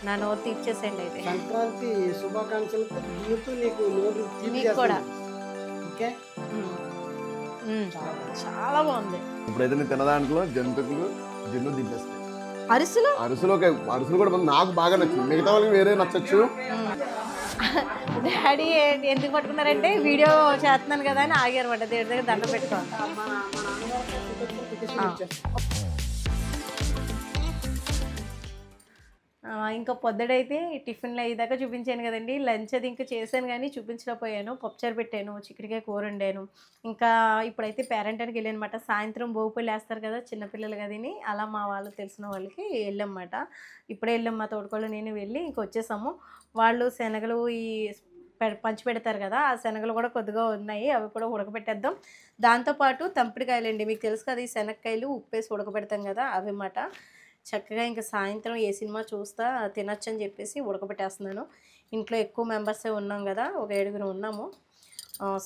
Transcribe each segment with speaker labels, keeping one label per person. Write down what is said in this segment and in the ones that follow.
Speaker 1: నా నోరు తీర్చేసేయండి అయితే.
Speaker 2: సంక్రాంతి శుభాకాంక్షలతో దీనితో నీకు నోరు తీపి
Speaker 1: మీకు కూడా.
Speaker 2: చేస్తుంది. ఓకే
Speaker 1: చాలా బాగుంది.
Speaker 3: ఇప్పుడైతే నేను తిన్న దాంట్లో జంతువులు జిన్ను దింపేస్తాయి.
Speaker 1: అరిసెలు
Speaker 3: అరుసులు కూడా నాకు బాగా నచ్చింది. మిగతా వాళ్ళకి వేరే నచ్చచ్చు.
Speaker 1: డాడీ ఎందుకు పట్టుకున్నారంటే వీడియో చేస్తున్నాను కదా అని ఆగారన్నమాట. దేవుడి దగ్గర దండ పెట్టుకోవాలి. ఇంకా పొద్దుడైతే టిఫిన్లు అయ్యేదాకా చూపించాను కదండి. లంచ్ అది ఇంకా చేశాను కానీ చూపించలేకపోయాను. పప్పుచారు పెట్టాను, చిక్కుడుకాయ కూర వండాను. ఇంకా ఇప్పుడైతే పేరెంటానికి వెళ్ళాను అనమాట. సాయంత్రం భోగిపళ్ళు వేస్తారు కదా చిన్నపిల్లలు కదని, అలా మా వాళ్ళు తెలిసిన వాళ్ళకి వెళ్ళామన్నమాట. ఇప్పుడే వెళ్ళాం మా తోడుకోళ్ళు నేను వెళ్ళి ఇంక వచ్చేసాము. వాళ్ళు శనగలు ఈ పంచి పెడతారు కదా, ఆ శనగలు కూడా కొద్దిగా ఉన్నాయి, అవి కూడా ఉడకబెట్టేద్దాం. దాంతోపాటు తంపిడికాయలండి, మీకు తెలుసు కదా ఈ శనగకాయలు ఉప్పేసి ఉడకబెడతాం కదా అవి అన్నమాట. చక్కగా ఇంకా సాయంత్రం ఏ సినిమా చూస్తా తినొచ్చు అని చెప్పేసి ఉడకబెట్టేస్తున్నాను. ఇంట్లో ఎక్కువ మెంబర్సే ఉన్నాం కదా, ఒక 7 ఉన్నాము,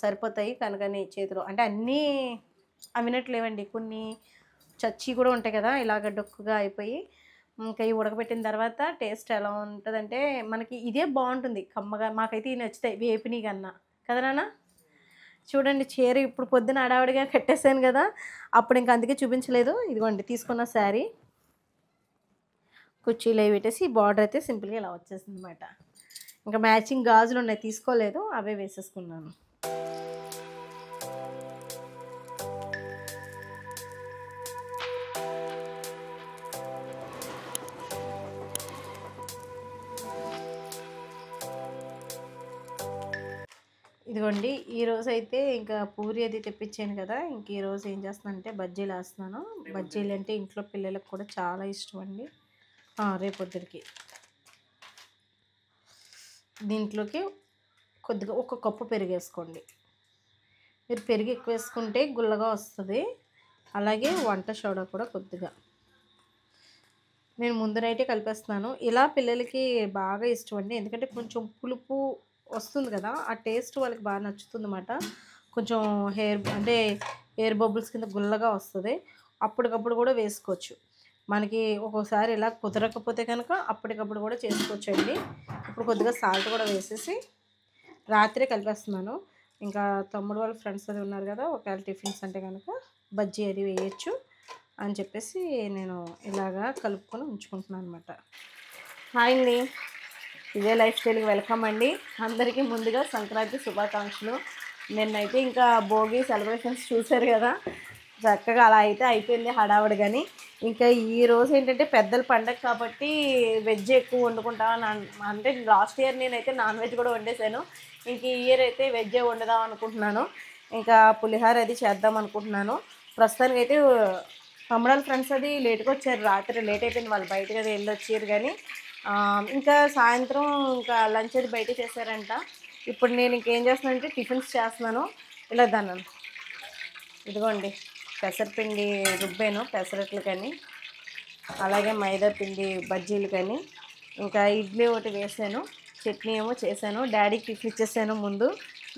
Speaker 1: సరిపోతాయి కనుకని చేతిలో అంటే అన్నీ అవినట్లేవండి, కొన్ని చచ్చి కూడా ఉంటాయి కదా ఇలాగ డొక్కుగా అయిపోయి. ఇంకా ఇవి ఉడకబెట్టిన తర్వాత టేస్ట్ ఎలా ఉంటుందంటే మనకి ఇదే బాగుంటుంది కమ్మగా. మాకైతే ఇవి నచ్చుతాయి వేపిని కన్నా కదా నాన్న. చూడండి చీర ఇప్పుడు పొద్దున అడావిడిగా కట్టేసాను కదా, అప్పుడు ఇంకా అందుకే చూపించలేదు. ఇదిగోండి తీసుకున్న శారీ, కుర్చీలు అవి పెట్టేసి బార్డర్ అయితే సింపుల్గా ఇలా వచ్చేసింది అనమాట. ఇంకా మ్యాచింగ్ గాజులు ఉన్నాయి తీసుకోలేదు, అవే వేసేసుకున్నాను. ఇదిగోండి ఈరోజు అయితే ఇంకా పూరి అది తెప్పించాను కదా, ఇంక ఈరోజు ఏం చేస్తున్నానంటే బజ్జీలు వేస్తున్నాను. బజ్జీలు అంటే ఇంట్లో పిల్లలకు కూడా చాలా ఇష్టం అండి. రేపొద్దుడికి దీంట్లోకి కొద్దిగా ఒక కప్పు పెరుగు వేసుకోండి. మీరు పెరుగు ఎక్కువ వేసుకుంటే గుల్లగా వస్తుంది. అలాగే వంట సోడా కూడా కొద్దిగా నేను ముందు నైటే కలిపేస్తున్నాను. ఇలా పిల్లలకి బాగా ఇష్టం అండి, ఎందుకంటే కొంచెం పులుపు వస్తుంది కదా, ఆ టేస్ట్ వాళ్ళకి బాగా నచ్చుతుంది అన్నమాట. కొంచెం ఎయిర్ బబుల్స్ కింద గుల్లగా వస్తుంది. అప్పటికప్పుడు కూడా వేసుకోవచ్చు. మనకి ఒక్కోసారి ఇలా కుదరకపోతే కనుక అప్పటికప్పుడు కూడా చేసుకోవచ్చు అండి. ఇప్పుడు కొద్దిగా సాల్ట్ కూడా వేసేసి రాత్రే కలిపేస్తున్నాను. ఇంకా తమ్ముడు వాళ్ళ ఫ్రెండ్స్ అది ఉన్నారు కదా, ఒకవేళ టిఫిన్స్ అంటే కనుక బజ్జీ అది వేయచ్చు అని చెప్పేసి నేను ఇలాగా కలుపుకొని ఉంచుకుంటున్నాను అనమాట. హాయ్ అండి, ఇదే లైఫ్ స్టైల్కి వెల్కమ్ అండి. అందరికీ ముందుగా సంక్రాంతి శుభాకాంక్షలు. నిన్నైతే ఇంకా భోగి సెలబ్రేషన్స్ చూశారు కదా, చక్కగా అలా అయితే అయిపోయింది హడావుడి. కానీ ఇంకా ఈరోజు ఏంటంటే పెద్దల పండగ కాబట్టి వెజ్ ఎక్కువ వండుకుంటామని అంటే లాస్ట్ ఇయర్ నేనైతే నాన్ వెజ్ కూడా వండేసాను. ఇంక ఈ ఇయర్ అయితే వెజ్జే వండుదాం అనుకుంటున్నాను. ఇంకా పులిహోర అది చేద్దాం అనుకుంటున్నాను. ప్రస్తుతానికి అయితే తమ్ముడాల ఫ్రెండ్స్ అది లేట్గా వచ్చారు, రాత్రి లేట్ అయిపోయింది, వాళ్ళు బయటకు అది వెళ్ళి వచ్చారు. కానీ ఇంకా సాయంత్రం ఇంకా లంచ్ అది బయట చేశారంట. ఇప్పుడు నేను ఇంకేం చేస్తున్నానంటే టిఫిన్స్ చేస్తున్నాను. ఇలా దాన్ని ఇదిగోండి పెసరపిండి రుబ్బాను పెసరట్లు కానీ, అలాగే మైదా పిండి బజ్జీలు కానీ, ఇంకా ఇడ్లీ ఒకటి వేసాను, చట్నీ ఏమో చేశాను. డాడీకి టిఫిన్ ఇచ్చేసాను ముందు.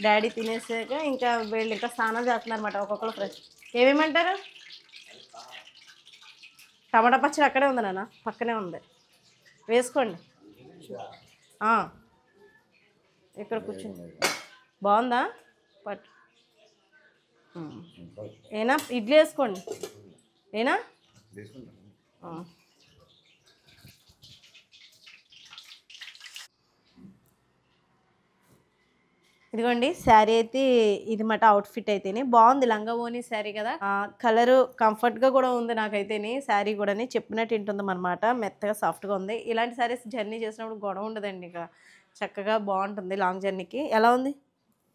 Speaker 1: డాడీ తినేసాక ఇంకా వీళ్ళు ఇంకా స్నానం చేస్తున్నారు అనమాట ఒక్కొక్కరు ఫ్రెష్. ఏమేమంటారు? టమాటా పచ్చడి అక్కడే ఉంది నాన్న, పక్కనే ఉంది, వేసుకోండి. ఇక్కడ కూర్చుంది, బాగుందా? పట్టు ఏనా ఇడ్లీ వేసుకోండి ఏనా. ఇదిగోండి శారీ అయితే ఇది మాట అవుట్ఫిట్ అయితేనే బాగుంది. లంగా ఓని శారీ కదా, కలరు కంఫర్ట్గా కూడా ఉంది నాకైతేనే. శారీ కూడా చెప్పినట్టు తింటుంది అనమాట, మెత్తగా సాఫ్ట్గా ఉంది. ఇలాంటి శారీస్ జర్నీ చేసినప్పుడు గొడవ ఉండదండి, ఇక చక్కగా బాగుంటుంది లాంగ్ జర్నీకి. ఎలా ఉంది?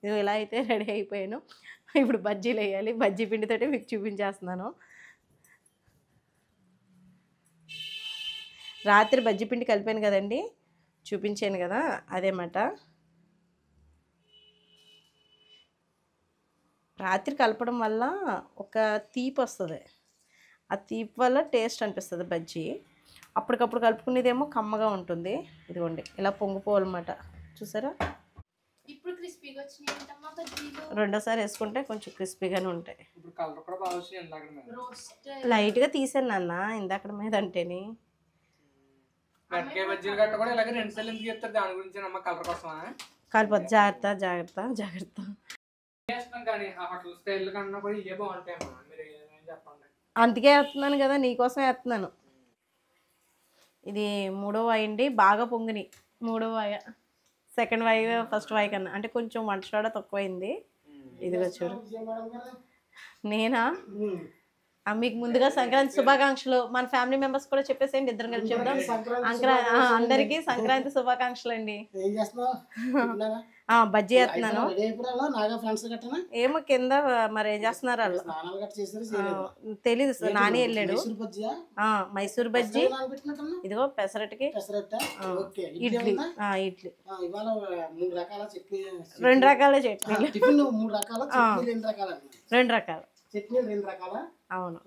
Speaker 1: ఇది ఇలా అయితే రెడీ అయిపోయాను. ఇప్పుడు బజ్జీలు వేయాలి, బజ్జీ పిండితోటి మీకు చూపించేస్తున్నాను. రాత్రి బజ్జీ పిండి కలిపాను కదండి, చూపించాను కదా, అదేమాట. రాత్రి కలపడం వల్ల ఒక తీపి వస్తుంది, ఆ తీపి వల్ల టేస్ట్ అనిపిస్తుంది బజ్జీ. అప్పటికప్పుడు కలుపుకునేదేమో కమ్మగా ఉంటుంది. ఇదిగోండి ఇలా పొంగిపోవాలన్నమాట, చూసారా?
Speaker 4: ఇప్పుడు క్రిస్పీగా వచ్చినాయంటమ్మా బజ్జీలు.
Speaker 1: రెండోసారి వేసుకుంటే కొంచెం క్రిస్పీగానే ఉంటాయి.
Speaker 2: ఇప్పుడు కలర్ కూడా బాగా వచ్చినాయి.
Speaker 4: రోస్ట్
Speaker 1: లైట్గా తీసాను నాన్న ఇందాక మీద అంటేని.
Speaker 5: గట్టిగా బజ్జీలు గట్ట కూడా ఇలాగే 2 సార్లు ఎందుకు చెప్తారు దాని గురించి అమ్మ కలర్ కోసమా
Speaker 1: కాలిపోద్ది. జాగ్రత్త జాగ్రత్త జాగ్రత్త.
Speaker 5: చేస్తాం కానీ ఆ హోటల్ స్టైల్ కన్నా కూడా ఇవే బాగుంటాయమ్మా. మీరు ఏం చెప్పండి.
Speaker 1: అందుకే వేస్తున్నాను కదా, నీకోసం వేస్తున్నాను. ఇది 3వ వాయి అండి. బాగా పొంగినాయి 3వ వాయ. సెకండ్ వాయి ఫస్ట్ వాయి కన్నా అంటే కొంచెం వంట సోడా తక్కువైంది. ఇదిగో చూడు. నేనా మీకు ముందుగా సంక్రాంతి శుభాకాంక్షలు. మన ఫ్యామిలీ మెంబర్స్ కూడా చెప్పేసేయండి, ఇద్దరం కలిసి చెప్దాం. అందరికీ సంక్రాంతి శుభాకాంక్షలు అండి. బజ్జీ వేస్తున్నాను. ఏమో కింద మరి ఏం చేస్తున్నారు వాళ్ళు తెలీదు. నాని వెళ్ళాడు. మైసూర్ బజ్జీ, ఇదిగో పెసరట్టుకి ఇడ్లీ. ఇడ్లీ 2 రకాల చట్నీలు. 2 రకాలు అవును.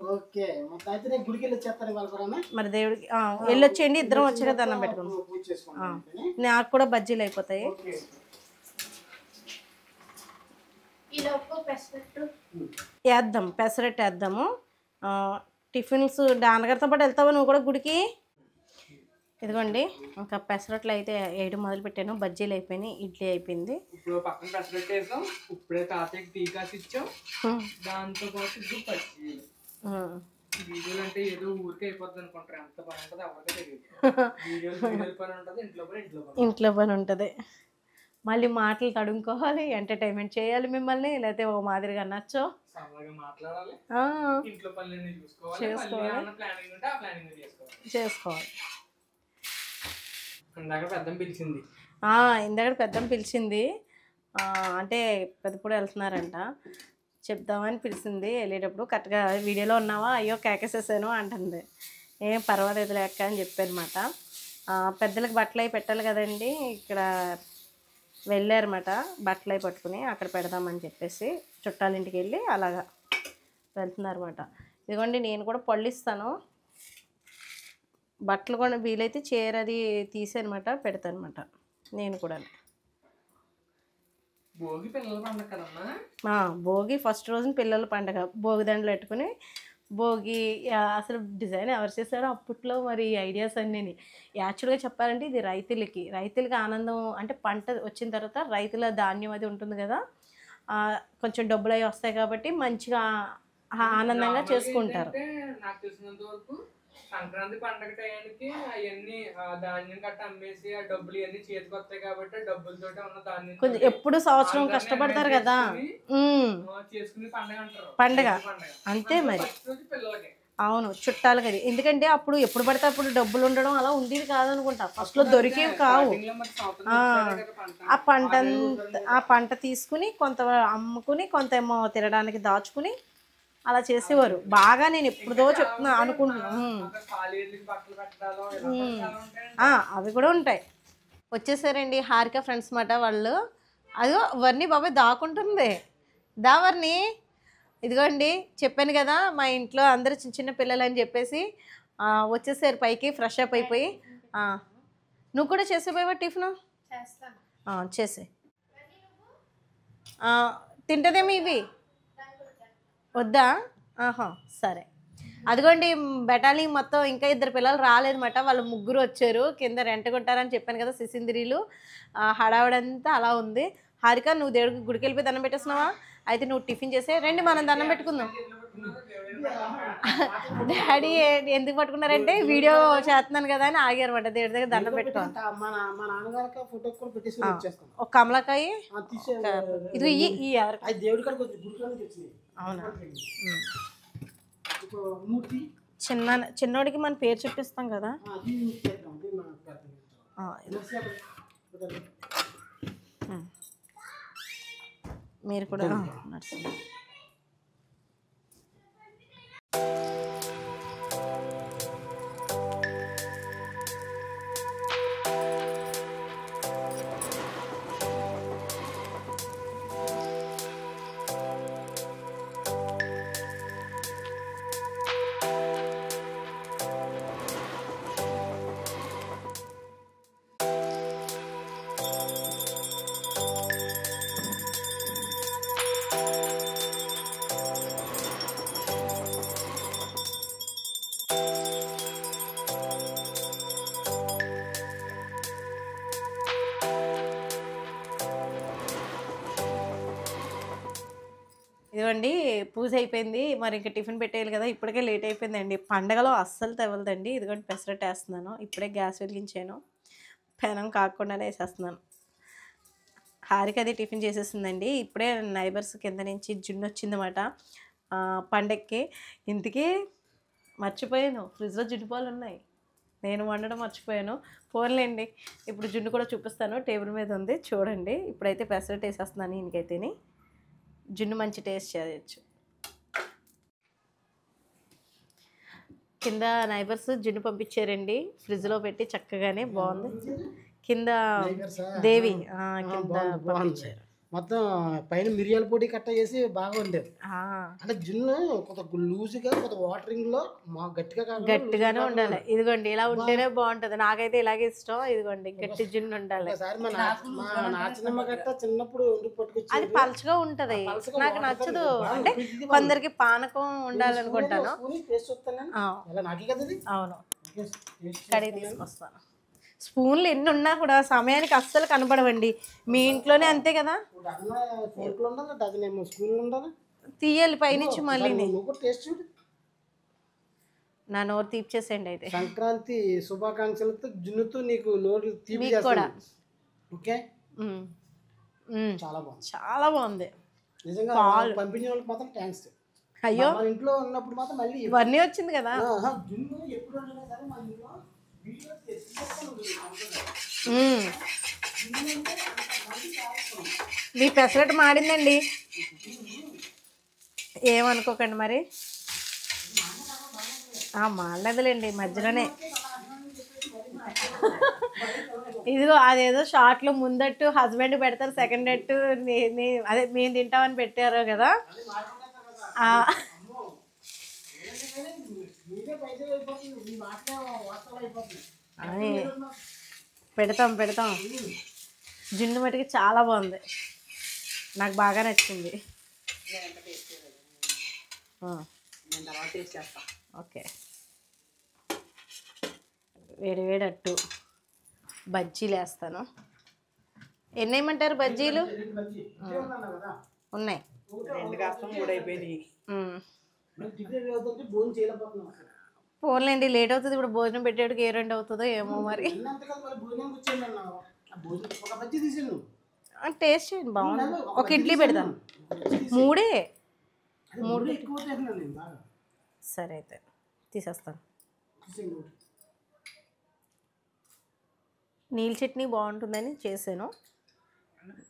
Speaker 1: మరి దేవుడికి వెళ్ళొచ్చేయండి, ఇద్దరం వచ్చాక దండం పెట్టుకున్నాం. నాకు కూడా బజ్జీలు అయిపోతాయి. వేద్దాం, పెసరట్టు వేద్దాము. టిఫిన్స్ నాన్నగారితో పాటు వెళ్తావా నువ్వు కూడా గుడికి? ఇదిగోండి ఇంకా పెసరట్లు అయితే వేయడం మొదలు పెట్టాను. బజ్జీలు అయిపోయినాయి, ఇడ్లీ అయిపోయింది.
Speaker 5: ఇప్పుడు పక్కన పెసరట్టు వేసాం. ఇప్పుడే తాతయ్యకి టీ కాసి ఇచ్చాం. దాంతో పాటు బజ్జీలు. వీడియోలు అంటే ఏదో ఊరికే అయిపోద్ది అనుకుంటారు. ఎంత పని ఉంటుంది ఎవరికే తెలియదు. వీడియోలు పని ఉంటుంది,
Speaker 1: ఇంట్లో పని ఉంటుంది. మళ్ళీ మాటలు తడుముకోవాలి, ఎంటర్టైన్మెంట్ చేయాలి మిమ్మల్ని, లేకపోతే ఓ మాదిరిగా నచ్చో చేసుకోవాలి. ఇందాక పెద్దమ్మ పిలిచింది. అంటే పెద్దప్పుడు వెళ్తున్నారంట, చెప్దామని పిలిచింది. వెళ్ళేటప్పుడు కరెక్ట్గా వీడియోలో ఉన్నావా, అయ్యో కేకేసేసాను అంటుంది. ఏం పర్వాలేదు లేక అని చెప్పానమాట. పెద్దలకు బట్టలు అవి పెట్టాలి కదండి. ఇక్కడ వెళ్ళారన్నమాట, బట్టలు అవి పట్టుకుని అక్కడ పెడదామని చెప్పేసి చుట్టాలింటికి వెళ్ళి అలాగా వెళ్తున్నారన్నమాట. ఇదిగోండి నేను కూడా పళ్ళు ఇస్తాను. బట్టలు కూడా వీలైతే చీర అది తీసేనమాట పెడతాను అనమాట నేను కూడా. భోగి ఫస్ట్ రోజున పిల్లల పండగ. భోగి దండలు పెట్టుకుని భోగి అసలు డిజైన్ ఎవరు చేశారో అప్పట్లో మరి ఐడియాస్ అన్నీ. యాక్చువల్గా చెప్పాలంటే ఇది రైతులకి ఆనందం. అంటే పంట వచ్చిన తర్వాత రైతుల ధాన్యం అది ఉంటుంది కదా, కొంచెం డబ్బులు అవి వస్తాయి కాబట్టి మంచిగా ఆనందంగా చేసుకుంటారు.
Speaker 5: నాకు తెలిసినంత వరకు సంక్రాంతి పండగ టయానికి అవన్నీ ధాన్యం కట్ట అమ్మేసి ఆ డబ్బులు ఇవన్నీ చేతికి వస్తాయి కాబట్టి డబ్బులతో ఉన్న ధాన్యం
Speaker 1: కొంచెం ఎప్పుడు సంవత్సరం కష్టపడతారు కదా
Speaker 5: చేసుకుని పండగ అంటారు.
Speaker 1: పండగ అంతే మరి. అవును, చుట్టాలకి అది. ఎందుకంటే అప్పుడు ఎప్పుడు పడితే అప్పుడు డబ్బులు ఉండడం అలా ఉండేది కాదనుకుంటా. ఫస్ట్లో దొరికేవి కావు. ఆ పంట తీసుకుని కొంత అమ్ముకుని కొంత ఏమో తినడానికి దాచుకుని అలా చేసేవారు బాగా. నేను ఎప్పుడుదో చెప్తున్నా అనుకుంటున్నాను. అవి కూడా ఉంటాయి. వచ్చేసారండి హారిక ఫ్రెండ్స్ మాట వాళ్ళు. అదో వర్ణి బాబాయ్ దాక్కుంటుంది. వర్ణి ఇదిగోండి చెప్పాను కదా మా ఇంట్లో అందరూ చిన్న చిన్న పిల్లలు అని చెప్పేసి వచ్చేసారు పైకి ఫ్రెష్ అప్ అయిపోయి. నువ్వు కూడా చేసేపోయావా టిఫిన్? చేసే తింటదేమో ఇవి వద్దా? సరే. అదిగోండి బెటాలి మొత్తం ఇంకా 2 పిల్లలు రాలేదన్నమాట. వాళ్ళు 3 వచ్చారు. కింద రెంట్ కొంటారని చెప్పాను కదా, సిసింద్రీలు. హడావుడంతా అలా ఉంది. హారిక నువ్వు దేవుడికి గుడికి వెళ్ళిపోయి దండం పెట్టేస్తున్నావా? అయితే నువ్వు టిఫిన్ చేసే రండి మనం దండం పెట్టుకుందాం. డాడీ ఎందుకు పట్టుకున్నారంటే వీడియో చేస్తున్నాను కదా అని ఆగారన్నమాట. దేవుడి దగ్గర దండం పెట్టుకోవాలి. ఒక కమలకాయ ఇది అవునా? చిన్నోడికి మన పేరు చెప్పిస్తాం కదా. మీరు కూడా నడుస్తుంది. ఇదిగోండి పూజ అయిపోయింది. మరి ఇంకా టిఫిన్ పెట్టేయాలి కదా, ఇప్పటికే లేట్ అయిపోయిందండి. పండగలో అస్సలు తెవలదండి. ఇదిగోండి పెసరట్టు వేస్తున్నాను. ఇప్పుడే గ్యాస్ వెలిగించాను, పెనం కాకుండానే వేసేస్తున్నాను. హారిక అది టిఫిన్ చేసేసిందండి. ఇప్పుడే నైబర్స్ కింద నుంచి జున్ను వచ్చిందన్నమాట పండగకి. ఇంతకీ మర్చిపోయాను, ఫ్రిడ్జ్లో జున్ను పాలు ఉన్నాయి, నేను వండడం మర్చిపోయాను. ఫోన్లేండి, ఇప్పుడు జున్ను కూడా చూపిస్తాను. టేబుల్ మీద ఉంది చూడండి. ఇప్పుడైతే పెసరట్టు వేసేస్తున్నాను. ఇంకైతేని జున్ను మంచి టేస్ట్ చేయొచ్చు. కింద నైబర్స్ జున్ను పంపించారండి, ఫ్రిడ్జ్లో పెట్టి చక్కగానే బాగుంది. కింద దేవి కింద పంపించారు.
Speaker 2: మొత్తం పైన మిరియాల పొడి కట్ట చేసి బాగా ఉండేది. అంటే జున్ను కొంత లూజ్గా కొంత వాటరింగ్ లో
Speaker 1: గట్టిగానే ఉండాలి. ఇదిగోండి ఇలా ఉంటేనే బాగుంటది. నాకైతే ఇలాగే ఇష్టం. ఇదిగోండి గట్టి జున్ను ఉండాలి.
Speaker 2: నాచినమ్మ గట్ట చిన్నప్పుడు పట్టుకొచ్చి
Speaker 1: అది పలచగా ఉంటది, నాకు నచ్చదు. అంటే కొందరికి పానకం ఉండాలనుకుంటాను. అవును, కడిగి తీసుకొస్తాను. స్పూన్లు ఎన్ని ఉన్నా కూడా సమయానికి అస్సలు కనపడవండి. మీ ఇంట్లోనే అంతే కదా, తీయాలి పైనుంచి. మళ్ళీ నా నోరు తీపిచేసేయండి అయితే.
Speaker 2: సంక్రాంతి శుభాకాంక్షలతో జున్నుతో నీకు నోరు తీపి
Speaker 1: కూడా.
Speaker 2: ఓకే, చాలా బాగుంది,
Speaker 1: చాలా బాగుంది
Speaker 2: నిజంగా. పంపించిన వాళ్ళకి మాత్రం థ్యాంక్స్.
Speaker 1: అయ్యో,
Speaker 2: ఇంట్లో ఉన్నప్పుడు మాత్రం మళ్ళీ
Speaker 1: ఇవన్నీ వచ్చింది కదా.
Speaker 2: జున్ను ఎప్పుడు వండినా సరే మా ఇంట్లో
Speaker 1: మీ పెసరట్టు మాడిందండి, ఏమనుకోకండి మరి. మాడలేదులేండి, మధ్యలోనే. ఇదిగో అదేదో షార్ట్లో ముందట్టు హస్బెండ్ పెడతారు, సెకండ్ అట్టు అదే మేము తింటామని పెట్టారు కదా. పెడతాం. జున్ను మటుకి చాలా బాగుంది, నాకు బాగా నచ్చింది. ఓకే, వేడి అట్టు బజ్జీలు వేస్తాను. ఎన్ని వేయమంటారు బజ్జీలు? ఉన్నాయి. పోన్లేండి, లేట్ అవుతుంది. ఇప్పుడు భోజనం పెట్టేటికి ఏ 2 అవుతుందో ఏమో మరి. టేస్ట్ చేయండి, బాగుంది. ఒక ఇడ్లీ పెడతాను. 3 సరే అయితే తీసేస్తాను. నీళ్ళ చట్నీ బాగుంటుందని చేశాను.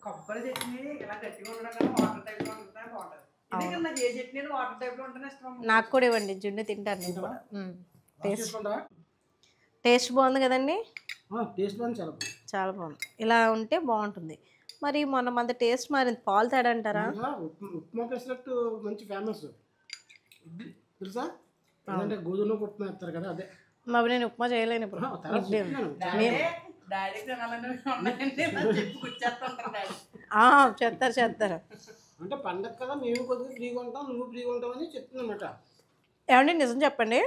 Speaker 5: కొబ్బరి చట్నీ ఇలా గట్టిగా ఉండడం వాటర్ టైప్లో ఉంటుందా బాగుంటుంది. నాకు ఏ చట్నీ వాటర్ టైప్లో ఉంటేనే ఇష్టం.
Speaker 1: నాకు కూడా ఇవ్వండి, జున్ను తింటాను నేను కూడా. టేస్ట్ బాగుంది కదండి, చాలా బాగుంది. ఇలా ఉంటే బాగుంటుంది. మరి మొన్న మన టేస్ట్ మారింది, పాలు తేడా అంటారా?
Speaker 2: ఉప్మా పెసరట్టు మంచి ఫేమస్ తెలుసా, గోధుమ ఉప్మా వేస్తారు కదా, అదే.
Speaker 1: మరి నేను ఉప్మా చేయలేను ఇప్పుడు. చేస్తారు.
Speaker 2: అంటే పండగ కదా, మేము కొద్దిగా ఫ్రీగా ఉంటాం, నువ్వు ఫ్రీగా ఉంటావు అని చెప్తున్నమాట.
Speaker 1: ఏమండి నిజం చెప్పండి,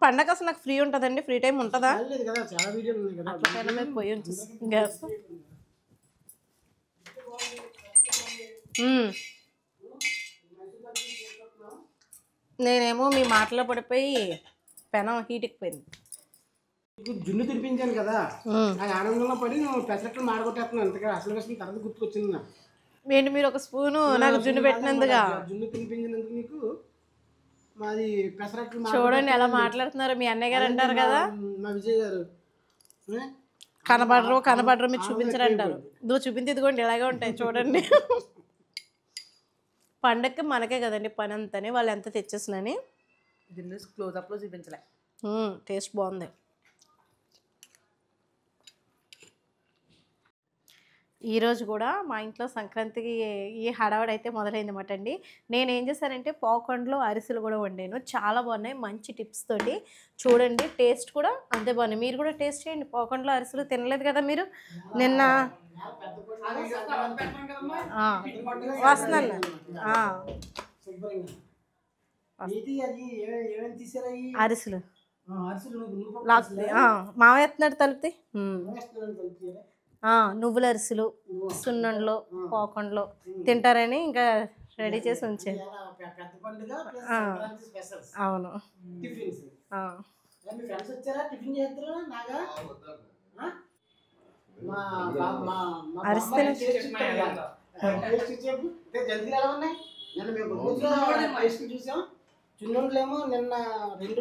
Speaker 1: పండగ అసలు నాకు ఫ్రీ ఉంటుందండి? ఫ్రీ టైం ఉంటుందా?
Speaker 2: లేదు కదా, చాలా వీడియోలు ఉన్నాయి కదా.
Speaker 1: అట్లా పోయి ఉంచేసి గ్యాస్. నేనేమో మీ మాటలో పడిపోయి పెనం హీట్ ఎక్కిపోయింది.
Speaker 2: జున్ను తినిపించాను కదా, ఆ ఆనందంలో పడి నువ్వు పెసరట్లు మాడగొట్టేస్తున్నావు. అంతగా అసలు విషయం తర్వాత గుర్తుకొచ్చింది నాకు.
Speaker 1: ఏంటి మీరు ఒక స్పూను నాకు జున్ను పెట్టినందుగా?
Speaker 2: జున్ను తినిపించినందుకు నీకు మాది పెసరట్లు.
Speaker 1: చూడండి ఎలా మాట్లాడుతున్నారు, మీ అన్నయ్య గారు అంటారు కదా,
Speaker 2: మా విజయ్ గారు
Speaker 1: కనబడరు మీరు చూపించరు అంటారు. నువ్వు చూపించి ఇదిగోండి ఇలాగే ఉంటాయి చూడండి. పండగకి మనకే కదండి పని అంతని, వాళ్ళు ఎంత తెచ్చేసినని.
Speaker 5: దీన్ని క్లోజప్లో చూపించలే.
Speaker 1: టేస్ట్ బాగుంది. ఈరోజు కూడా మా ఇంట్లో సంక్రాంతికి ఈ హడావడి అయితే మొదలైందన్నమాట అండి. నేను ఏం చేశానంటే పావుకండ్లో అరిసెలు కూడా వండాను, చాలా బాగున్నాయి, మంచి టిప్స్ తోటి. చూడండి టేస్ట్ కూడా అంతే బాగున్నాయి. మీరు కూడా టేస్ట్ చేయండి. పావుకండ్లో అరిసెలు తినలేదు కదా మీరు? నిన్న వస్తున్నాను. అరిసెలు మావయ్య ఎత్తున్నాడు తలుపుతి. నువ్వుల అరిసెలు సున్నంలో పావుకండ్లో తింటారని ఇంకా రెడీ చేసి ఉంచాను.
Speaker 2: పెద్ద పండుగ ప్లస్ సంక్రాంతి స్పెషల్స్
Speaker 1: అవును.
Speaker 2: టిఫిన్స్.
Speaker 1: ఆ.
Speaker 2: మీ ఫ్రెండ్స్ వచ్చారా టిఫిన్ చేద్దరు నాగా? మా మా
Speaker 1: అరిస్తేనే
Speaker 2: జల్దీ ఎలా ఉన్నాయి? నిన్న మేము రోజులో టేస్ట్ చూసాం. చిన్నోళ్ళేమో నిన్న రెండు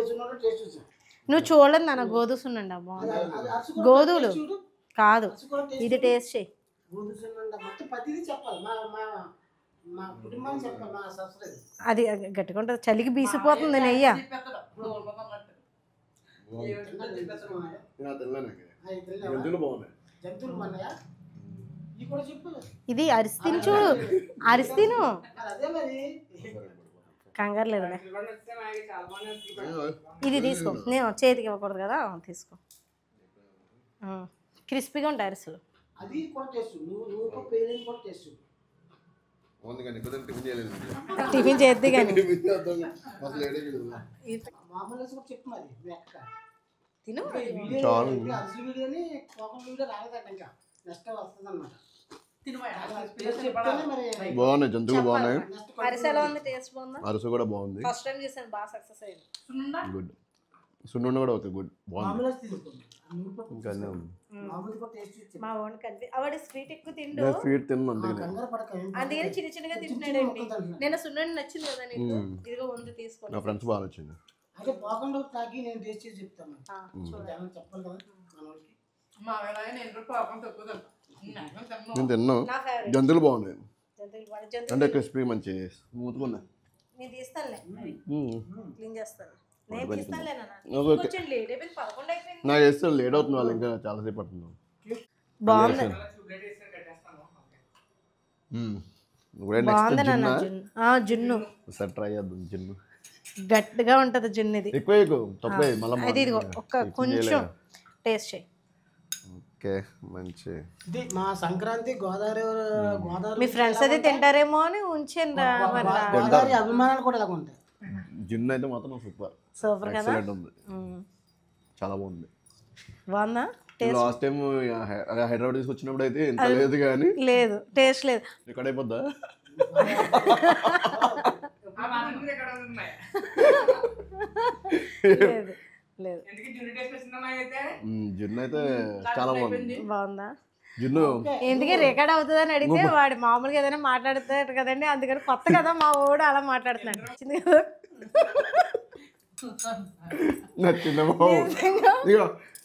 Speaker 2: చిన్నోళ్ళు టేస్ట్ చూసాం.
Speaker 1: నువ్వు చూడలేదు నాన్న, గోధుమ ఉండండి అమ్మా. గోధుమలు కాదు, ఇది టేస్ట్ చేయి.
Speaker 2: మొత్తం ప్రతిదీ చెప్పాలి. మా మా మా కుటుంబానికి చెప్పాలి. మా సబ్స్క్రైబ్
Speaker 1: అది గట్టిగా ఉంటుంది, చలికి బీసిపోతుంది నెయ్యి.
Speaker 2: జంతువులు బాగున్నాయా? ఇది కూడా చెప్పు.
Speaker 1: ఇది అరిస్తిని చూడు, అరిస్తిను.
Speaker 2: అదే మరి
Speaker 1: కంగారు లేదులే.
Speaker 5: చాలా బాగున్నాయి.
Speaker 1: ఇది తీసుకో, నేను చేతికి ఇవ్వకూడదు కదా, తీసుకో. క్రిస్పీగా ఉంటాయి అరిసెలు.
Speaker 2: అది కూడా టేస్ట్. నువ్వు పేరెంట్ కూడా టేస్ట్.
Speaker 1: టిఫిన్ చేద్ది కానీ
Speaker 2: మామూలు కూడా చెప్పు మరి మీ అక్క
Speaker 1: తిను.
Speaker 2: అసలు వీడియోని కోకం వీడియో రాలేదంట, ఇంకా నెక్స్ట్ వస్తుంది అన్నమాట.
Speaker 3: బాగున్నాయి, జంతువులు బాగున్నాయి.
Speaker 1: అరిసె ఎలా ఉంది? టేస్ట్ బాగుందా?
Speaker 3: అరిసె కూడా బాగుంది.
Speaker 1: ఫస్ట్ టైం చేశాను, బాగా సక్సెస్ అయ్యింది.
Speaker 3: గుడ్. సున్నుండ కూడా ఓకే, గుడ్, బాగుంది. ఇంకా అన్నీ ఉంది.
Speaker 1: మా ఓన్ కనిపి ఆవిడ స్వీట్ ఎక్కువ తిండు,
Speaker 3: నేను స్వీట్ తిన్నాను అందుకని.
Speaker 1: అందుకని చిన్న చిన్నగా తింటున్నాడండి. నేను సున్నుండి నచ్చింది కదా నీకు, ఇదిగో ఉంది తీసుకోండి.
Speaker 3: నా ఫ్రెండ్స్ బాగా నచ్చింది.
Speaker 2: అదే పోకుండా తాగి నేను టేస్ట్ చేసి చెప్తాను. చెప్పాలి కదా మన వాళ్ళకి.
Speaker 3: నేను తిన్నాను,
Speaker 1: నా ఫేవరెట్.
Speaker 3: జంతువులు బాగున్నాయి.
Speaker 1: జంతువులు
Speaker 3: అంటే క్రిస్పీ మంచి స్మూత్గా ఉన్నాయి.
Speaker 1: నేను తీస్తానులే, క్లీన్ చేస్తాను. నేను
Speaker 3: ఓకే.
Speaker 1: తీస్తానులే నాన్న.
Speaker 3: ఓకే.
Speaker 1: కొంచెం లేట్ అయిపోయింది, 11 అయిపోయింది.
Speaker 3: నాకు వేస్తే లేట్ అవుతుంది, వాళ్ళు ఇంకా చాలాసేపు పడుతున్నాం.
Speaker 1: బాగుంది,
Speaker 3: ఇప్పుడే నెక్స్ట్
Speaker 1: బాగుంది నాన్న.
Speaker 3: జున్ను
Speaker 1: జున్ను
Speaker 3: ఒకసారి ట్రై చేద్దాం. జున్ను
Speaker 1: గట్టిగా ఉంటది జున్ను. ఇది
Speaker 3: ఎక్కువ తప్పే మళ్ళీ.
Speaker 1: అది ఇదిగో ఒక్క కొంచెం టేస్ట్ చేయి.
Speaker 3: ఓకే, మంచి.
Speaker 2: ఇది మా సంక్రాంతి గోదావరి
Speaker 1: మీ ఫ్రెండ్స్ అయితే తింటారేమో అని ఉంచాను రా. మరి
Speaker 2: గోదావరి అభిమానాలు కూడా ఇలా ఉంటాయి.
Speaker 3: జున్ను అయితే మాత్రం సూపర్,
Speaker 1: సూపర్ కదా,
Speaker 3: ఎక్సలెంట్ ఉంది, చాలా బాగుంది.
Speaker 1: బాగుందా?
Speaker 3: లాస్ట్ టైం హైదరాబాద్ తీసుకొచ్చినప్పుడు అయితే ఇంత లేదు కానీ,
Speaker 1: లేదు టేస్ట్ లేదు.
Speaker 3: ఇక్కడ అయిపోద్దా?
Speaker 1: లేదు లేదు.
Speaker 3: జున్ను అయితే చాలా బాగుంది.
Speaker 1: బాగుందా?
Speaker 3: జున్ను
Speaker 1: ఎందుకే రికార్డ్ అవుతుందని అడిగితే వాడు మామూలుగా ఏదైనా మాట్లాడుతాడు కదండి, అందుకని కొత్త కదా మా ఓడు అలా మాట్లాడుతున్నాడు. నచ్చింది కదా?
Speaker 3: నచ్చింది బాబు, ఇగో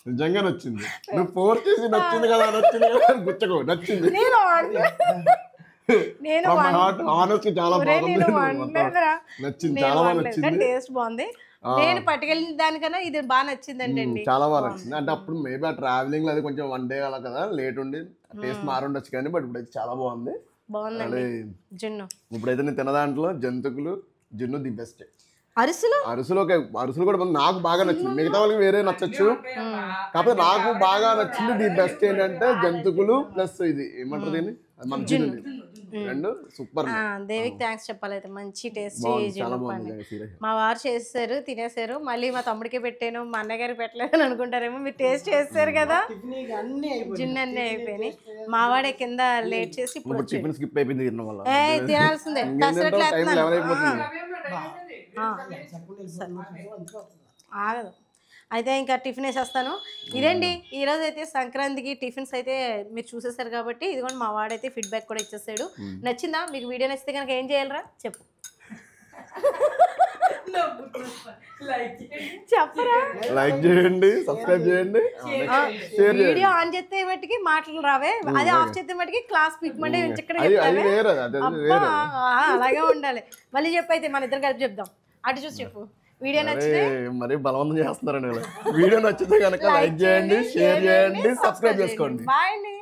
Speaker 3: నిజంగా నచ్చింది. నువ్వు ఫోర్ చేసి నచ్చింది కదా, నచ్చింది కదా గుచ్చకో, నచ్చింది.
Speaker 1: నేను
Speaker 3: ఆనెస్ట్లీ చాలా బాగుంది, నచ్చింది, చాలా బాగా నచ్చింది.
Speaker 1: టేస్ట్ బాగుంది. నేను పట్టుకెళ్ళిన దానికన్నా ఇది బాగా నచ్చిందండి అండి.
Speaker 3: చాలా బాగా నచ్చింది. అంటే అప్పుడు మేబీ ఆ ట్రావెలింగ్ లో అది కొంచెం వన్ డే అలా కదా లేట్ ఉండి టేస్ట్ మారుండొచ్చు కానీ, బట్ ఇప్పుడైతే చాలా బాగుంది.
Speaker 1: బాగుందండి జున్ను.
Speaker 3: ఇప్పుడైతే నేను తిన్న దాంట్లో జంతుకులు జున్ను ది బెస్ట్.
Speaker 1: అరిసెలు
Speaker 3: అరిసెలు కూడా నాకు బాగా నచ్చింది. మిగతా వాళ్ళకి వేరే నచ్చచ్చు, కాకపోతే నాకు బాగా నచ్చింది ది బెస్ట్ ఏంటంటే జంతుకులు ప్లస్ ఇది ఏమంటారు దీన్ని, మన జున్ను. రెండు సూపర్.
Speaker 1: దేవికి థ్యాంక్స్ చెప్పాలి. అయితే మంచి టేస్ట్.
Speaker 3: చాలా బాగుంది.
Speaker 1: మా వారు చేస్తారు, తినేసారు. మళ్ళీ మా తమ్ముడికి పెట్టాను, మా అన్నగారికి పెట్టలేదు అనుకుంటారేమో. మీరు టేస్ట్ చేస్తారు కదా, జున్ను అన్నీ అయిపోయినాయి. మా వాడే కింద లేట్ చేసి ఇప్పుడు
Speaker 3: టిఫిన్ స్కిప్ అయిపోయింది తినడం వల్ల.
Speaker 1: తినాల్సిందే. ఆగదు. అయితే ఇంకా టిఫిన్ వేసేస్తాను. ఇదండి ఈరోజు అయితే సంక్రాంతికి టిఫిన్స్ అయితే మీరు చూసేసారు కాబట్టి, ఇదిగోండి మా వాడైతే ఫీడ్బ్యాక్ కూడా ఇచ్చేసాడు. నచ్చిందా మీకు? వీడియో నచ్చితే కనుక ఏం చేయాలరా చెప్పు, చెప్పరా?
Speaker 3: లైక్ చేయండి, సబ్స్క్రైబ్ చేయండి,
Speaker 1: వీడియో ఆన్ చేస్తే మట్టికి మాటలు రావే, అదే ఆఫ్ చేస్తే మట్టికి క్లాస్ పిక్మంటే ఇక్కడ అలాగే ఉండాలి. మళ్ళీ చెప్పు, అయితే మన ఇద్దరు కలిపి చెప్దాం. అటు చూసి చెప్పు. వీడియో నచ్చితే
Speaker 3: మరి బలవంతం చేస్తున్నారండి. వీడియో నచ్చితే కనుక లైక్ చేయండి, షేర్ చేయండి, సబ్స్క్రైబ్ చేసుకోండి.
Speaker 1: బాయ్ అండి.